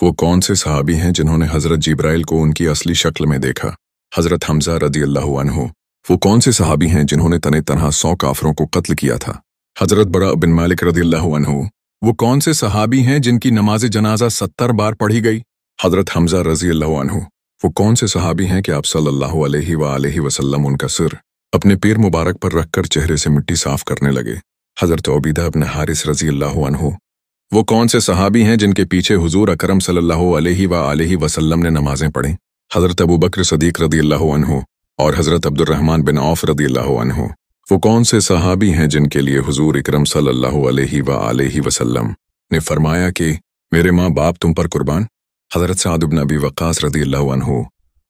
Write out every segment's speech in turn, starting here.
वो कौन से सहाबी हैं जिन्होंने हज़रत जिब्राइल को उनकी असली शक्ल में देखा? हज़रत हमज़ा रज़ियल्लाहु अन्हु। वो कौन से सहाबी हैं जिन्होंने तने तनहा 100 काफरों को कत्ल किया था? हज़रत बरा बिन मालिक रज़ियल्लाहु अन्हु। वो कौन से सहाबी हैं जिनकी नमाज जनाजा 70 बार पढ़ी गई? हज़रत हमज़ा रज़ियल्लाहु अन्हु। वो कौन से सहाबी हैं कि आप सल्लल्लाहु अलैहि वसल्लम उनका सिर अपने पैर मुबारक पर रखकर चेहरे से मिट्टी साफ करने लगे? हज़रत उबैदा बिन हारिस रज़ियल्लाहु अन्हु। वो कौन से सहाबी हैं जिनके पीछे हुजूर अकरम सल्लल्लाहु अलैहि वसल्लम ने नमाजें पढ़ी? हज़रत अबू बकर सदीक रज़ियल्लाहु अन्हु और हज़रत अब्दुर्रहमान बिन औफ रज़ियल्लाहु अन्हु। वो कौन से सहाबी हैं जिनके लिए हुजूर अकरम सल्लल्लाहु अलैहि वसल्लम ने फरमाया कि मेरे माँ बाप तुम पर कुर्बान? हज़रत साद बिन अबी वक्कास रज़ियल्लाहु अन्हु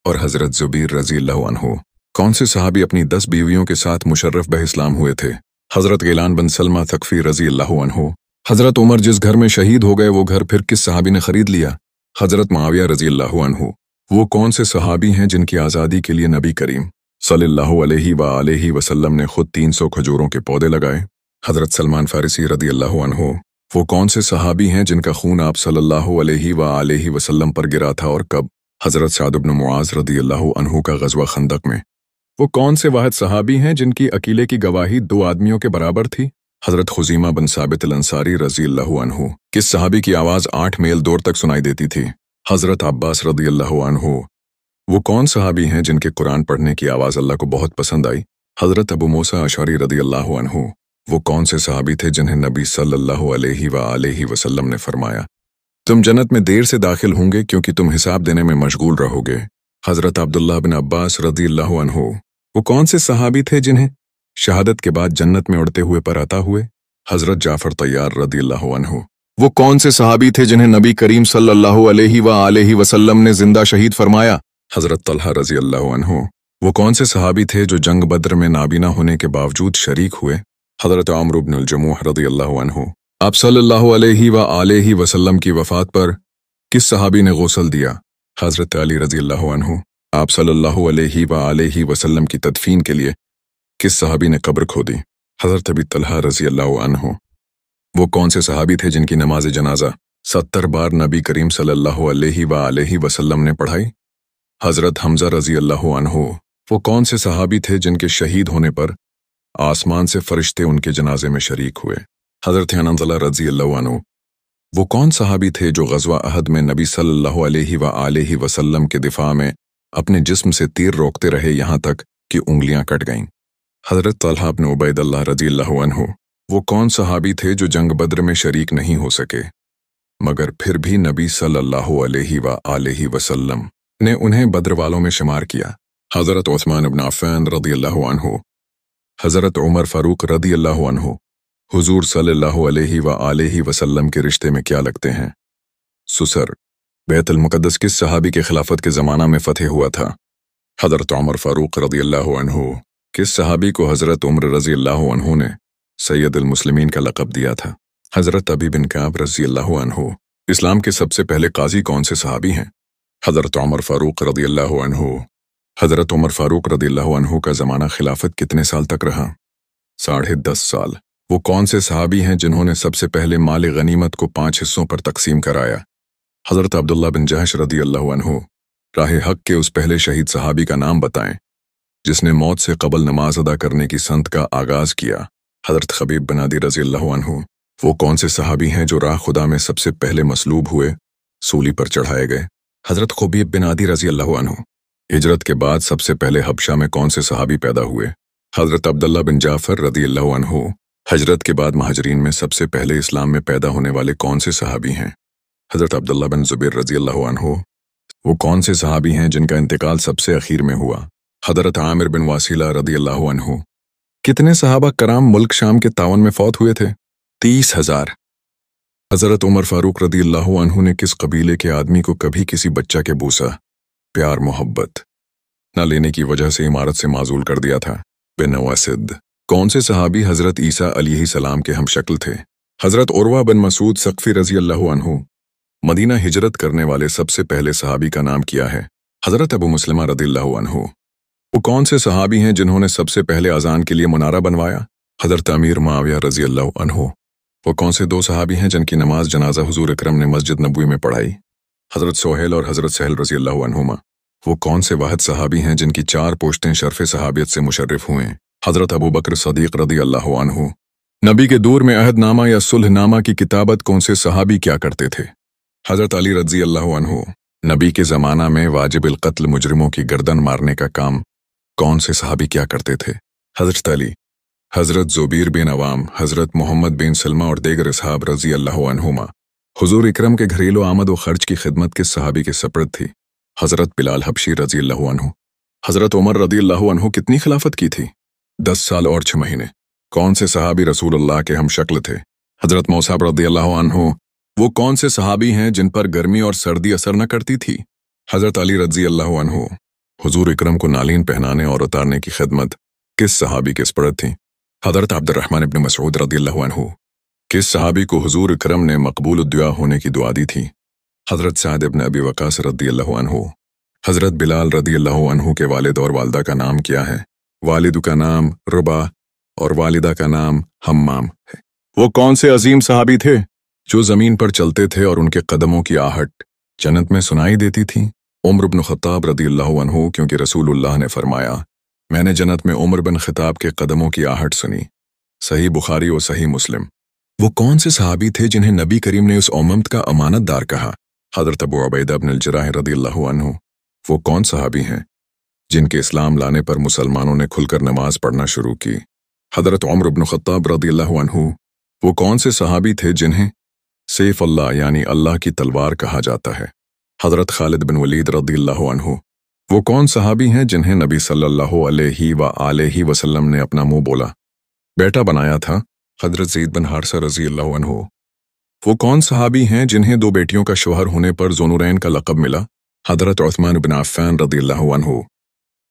और हज़रत ज़ुबैर रज़ियल्लाहु अन्हु। कौन से सहाबी अपनी 10 बीवियों के साथ मुशर्रफ बह इस्लाम हुए थे? हज़रत गिलान बिन सलमा थकफी रज़ियल्लाहु अन्हु। हज़रत उमर जिस घर में शहीद हो गए वो घर फिर किस सहाबी ने खरीद लिया? हज़रत मुआविया रज़ियल्लाहु अन्हु। वो कौन से सहाबी हैं जिनकी आज़ादी के लिए नबी करीम सल्लल्लाहु अलैहि वसल्लम ने खुद 300 खजूरों के पौधे लगाए? हज़रत सलमान फारिसी रज़ियल्लाहु अन्हु। वो कौन से सहाबी हैं जिनका खून आप सल्लल्लाहु अलैहि वसल्लम पर गिरा था और कब? हज़रत साद बिन मुआज़ रज़ियल्लाहु अन्हु का ग़ज़वा खंदक में। वो कौन से वाहिद सहाबी हैं जिनकी अकीले की गवाही 2 आदमियों के बराबर थी? हज़रत खुज़ीमा बिन साबित अल-अंसारी रज़ियल्लाहु अन्हु। किस सहाबी की आवाज़ 8 मील दूर तक सुनाई देती थी? हज़रत अब्बास रज़ियल्लाहु अन्हु। वो कौन सहाबी हैं जिनके कुरान पढ़ने की आवाज़ अल्लाह को बहुत पसंद आई? हज़रत अबू मूसा अशअरी रज़ियल्लाहु अन्हु। वो कौन से सहाबी थे जिन्हें नबी सल्लल्लाहु अलैहि वसल्लम ने फरमाया तुम जन्नत में देर से दाखिल होंगे क्योंकि तुम हिसाब देने में मशगूल रहोगे? हज़रत अब्दुल्लाह बिन अब्बास रज़ियल्लाहु अन्हु। वो कौन से सहाबी थे जिन्हें शहादत के बाद जन्नत में उड़ते हुए पर अता हुए? हज़रत जाफ़र तैयार रज़ियल्लाहु अन्हु। वो कौन से सहाबी थे जिन्हें नबी करीम सल्लल्लाहु अलैहि वसल्लम ने जिंदा शहीद फरमाया? हज़रत तलहा रज़ियल्लाहु अन्हु। वो कौन से सहाबी थे जो जंग बद्र में नाबीना होने के बावजूद शरीक हुए? हज़रत अम्र बिन अल-जमूह रज़ियल्लाहु अन्हु। आप सल्लल्लाहु अलैहि वसल्लम की वफ़ात पर किस सहाबी ने गुस्ल दिया? हज़रत अली रज़ियल्लाहु अन्हु। आप सल्लल्लाहु अलैहि वसल्लम की तदफीन के लिए किस सहाबी ने कब्र खोदी? हज़रत अबी तलहा रज़ियल्लाहु अन्हु। वो कौन से सहाबी थे जिनकी नमाज जनाजा 70 बार नबी करीम सल्लल्लाहु अलैहि वसल्लम ने पढ़ाई? हज़रत हमज़ा रज़ियल्लाहु अन्हु। वो कौन से सहाबी थे जिनके शहीद होने पर आसमान से फरिश्ते उनके जनाजे में शरीक हुए? हज़रत हनज़ला रज़ियल्लाहु अन्हु। वो कौन सहाबी थे जो ग़ज़वा अहद में नबी सल्लल्लाहु अलैहि वसल्लम के दिफा में अपने जिस्म से तीर रोकते रहे यहाँ तक कि उंगलियां कट गईं? हज़रत तलहा बिन उबैदुल्लाह रज़ियल्लाहु अन्हु। वो कौन सहाबी थे जो जंग बद्र में शरीक नहीं हो सके मगर फिर भी नबी सल्लल्लाहु अलैहि वसल्लम ने उन्हें बद्र वालों में शुमार किया? हज़रत उस्मान इब्न अफ़्फ़ान रज़ियल्लाहु अन्हु। हज़रत उमर फ़ारूक रज़ियल्लाहु अन्हु। हुज़ूर सल्लल्लाहु अलैहि वसल्लम के रिश्ते में क्या लगते हैं? सुसर। बैतुल मुक़द्दस किस सहाबी के खिलाफत के ज़माना में फ़तह हुआ था? हज़रत उमर फ़ारूक रज़ियल्लाहु अन्हु। किस सहाबी को हज़रत उमर रज़ियल्लाहु अन्हु ने सैयदुल मुस्लिमीन का लक़ब दिया था? हज़रत अबी बिन कअब रज़ियल्लाहु अन्हु। इस्लाम के सबसे पहले काजी कौन से सहाबी हैं? हज़रत उमर फ़ारूक रज़ियल्लाहु अन्हु। हज़रत उमर फ़ारूक रज़ियल्लाहु अन्हु का ज़माना खिलाफत कितने साल तक रहा? 10.5 साल। वो कौन से सहाबी हैं जिन्होंने सबसे पहले माल गनीमत को 5 हिस्सों पर तकसीम कराया? हज़रत अब्दुल्ला बिन जहश रज़ियल्लाहु अन्हु। राह हक के उस पहले शहीद सहाबी का नाम बताएं जिसने मौत से कबल नमाज अदा करने की संत का आगाज़ किया? हज़रत खबीब बिन अदी रज़ियल्लाहु अन्हु। वो कौन से सहाबी हैं जो राह खुदा में सबसे पहले मसलूब हुए, सूली पर चढ़ाए गए? हज़रत खबीब बिन अदी रज़ियल्लाहु अन्हु। हिजरत के बाद सबसे पहले हबशा में कौन से सहाबी पैदा हुए? हज़रत अब्दुल्ला बिन जाफ़र रज़ियल्लाहु अन्हु। हिजरत के बाद महाजरीन में सबसे पहले इस्लाम में पैदा होने वाले कौन से सहाबी हैं? हज़रत अब्दुल्ला बिन ज़ुबैर रज़ियल्लाहु अन्हु। वो कौन से सहाबी हैं जिनका इंतकाल सबसे आखिर में हुआ? हज़रत आमिर बिन वासिला रज़ियल्लाहु अन्हु। कितने सहाबा कराम मुल्क शाम के तावन में फौत हुए थे? 30,000। हज़रत उमर फ़ारूक रज़ियल्लाहु अन्हु ने किस कबीले के आदमी को कभी किसी बच्चा के बूसा, प्यार मोहब्बत न लेने की वजह से इमारत से माजूल कर दिया था? बिन वासिद। कौन से सहाबी हज़रत ईसा अलैहिस्सलाम के हमशक्ल थे? हज़रत उर्वा बिन मसूद सक़फ़ी रज़ियल्लाहु अन्हु। मदीना हिजरत करने वाले सबसे पहले सहाबी का नाम क्या है? हज़रत अबू मुस्लिमा रज़ियल्लाहु अन्हु। वो कौन से सहाबी हैं जिन्होंने सबसे पहले अज़ान के लिए मुनारा बनवाया? हज़रत अमीर मुआविया रज़ियल्लाहु अन्हु। वो कौन से 2 सहाबी हैं जिनकी नमाज जनाजा हुजूर अकरम ने मस्जिद नबवी में पढ़ाई? حضرت سہیل اور حضرت سہل رضی اللہ عنہما۔ وہ کون سے واحد صحابی ہیں جن کی 4 پوشتیں شرف صحابیت سے مشرف ہوئے؟ حضرت ابو بکر صدیق رضی اللہ عنہ۔ نبی کے دور میں عہد نامہ یا صلح نامہ کی کتابت کون سے صحابی کیا کرتے تھے؟ حضرت علی رضی اللہ عنہ۔ نبی کے زمانہ میں واجب القتل مجرموں کی گردن مارنے کا کام کون سے صحابی کیا کرتے تھے؟ حضرت علی، حضرت زبیر بن عوام، حضرت محمد بن سلمہ اور دیگر اصحاب رضی اللہ عنہما۔ حضور اکرم کے گھریلو آمد و خرچ کی خدمت کس صحابی کے سپرد تھی؟ حضرت بلال حبشی رضی اللہ عنہ۔ حضرت عمر رضی اللہ عنہ کتنی خلافت کی تھی؟ 10 سال اور 6 مہینے۔ کون سے صحابی رسول اللہ کے ہم شکل تھے؟ حضرت مصعب رضی اللہ عنہ۔ وہ کون سے صحابی ہیں جن پر گرمی اور سردی اثر نہ کرتی تھی؟ حضرت علی رضی اللہ عنہ۔ حضور اکرم کو نالین پہنانے اور اتارنے کی خدمت کس صحابی کے سپرد تھی؟ حضرت عبد الرحمن ابن مسعود رضی اللہ عنہ۔ کس صحابی کو حضور اکرم نے مقبول الدعا ہونے کی دعا دی تھی؟ حضرت سعد ابن ابی وقاص رضی اللہ عنہ۔ حضرت بلال رضی اللہ عنہ کے والد اور والدہ کا نام کیا ہے؟ والد کا نام ربا اور والدہ کا نام حمام ہے۔ وہ کون سے عظیم صحابی تھے جو زمین پر چلتے تھے اور ان کے قدموں کی آہٹ جنت میں سنائی دیتی تھی؟ عمر بن خطاب رضی اللہ عنہ، کیونکہ رسول اللہ نے فرمایا میں نے جنت میں عمر بن خطاب کے قدموں کی آہٹ سنی۔ صحیح بخاری اور صحیح مسلم۔ وہ کون سے صحابی تھے جنہیں نبی کریم نے اس امت کا امانت دار کہا؟ حضرت ابو عبیدہ بن الجراح رضی اللہ عنہ۔ وہ کون صحابی ہیں جن کے اسلام لانے پر مسلمانوں نے کھل کر نماز پڑھنا شروع کی؟ حضرت عمر بن خطاب رضی اللہ عنہ۔ وہ کون سے صحابی تھے جنہیں سیف اللہ یعنی اللہ کی تلوار کہا جاتا ہے؟ حضرت خالد بن ولید رضی اللہ عنہ۔ وہ کون صحابی ہیں جنہیں نبی صلی اللہ علیہ وآلہ وسلم نے اپنا منہ بولا بیٹا بنایا تھا؟ حضرت زید بن حارثہ رضی اللہ عنہ۔ وہ کون صحابی ہیں جنہیں 2 بیٹیوں کا شوہر ہونے پر ذوالنورین کا لقب ملا؟ حضرت عثمان بن عفان رضی اللہ عنہ۔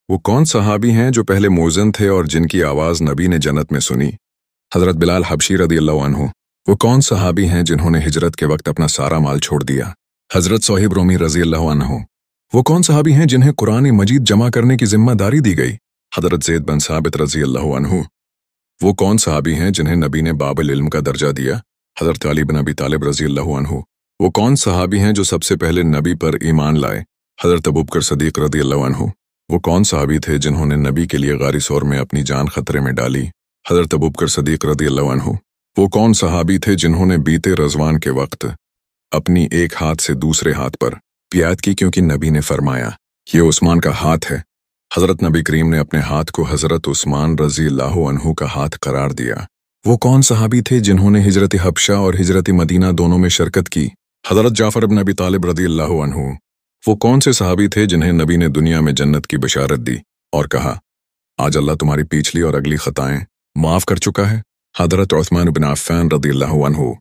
وہ کون صحابی ہیں جو پہلے مؤذن تھے اور جن کی آواز نبی نے جنت میں سنی؟ حضرت بلال حبشی رضی اللہ عنہ۔ وہ کون صحابی ہیں جنہوں نے ہجرت کے وقت اپنا سارا مال چھوڑ دیا؟ حضرت صہیب رومی رضی اللہ عنہ۔ وہ کون صحابی ہیں جنہیں قرآن مجید جمع کرنے کی ذمہ داری دی گئی؟ حضرت زید بن ثابت رضی اللہ عنہ۔ وہ کون صحابی ہیں جنہیں نبی نے باب العلم کا درجہ دیا؟ حضرت علی بن ابی طالب رضی اللہ عنہ۔ وہ کون صحابی ہیں جو سب سے پہلے نبی پر ایمان لائے؟ حضرت ابوبکر صدیق رضی اللہ عنہ۔ وہ کون صحابی تھے جنہوں نے نبی کے لیے غار ثور میں اپنی جان خطرے میں ڈالی؟ حضرت ابوبکر صدیق رضی اللہ عنہ۔ وہ کون صحابی تھے جنہوں نے بیتے رضوان کے وقت اپنی ایک ہاتھ سے دوسرے ہاتھ پر پیاد کی کیونکہ نبی نے فرمایا یہ عثمان کا ہاتھ ہے؟ حضرت نبی کریم نے اپنے ہاتھ کو حضرت عثمان رضی اللہ عنہ کا ہاتھ قرار دیا۔ وہ کون صحابی تھے جنہوں نے ہجرت حبشہ اور ہجرت مدینہ دونوں میں شرکت کی؟ حضرت جعفر بن ابی طالب رضی اللہ عنہ۔ وہ کون سے صحابی تھے جنہیں نبی نے دنیا میں جنت کی بشارت دی اور کہا آج اللہ تمہاری پچھلی اور اگلی خطائیں معاف کر چکا ہے؟ حضرت عثمان بن عفان رضی اللہ عنہ۔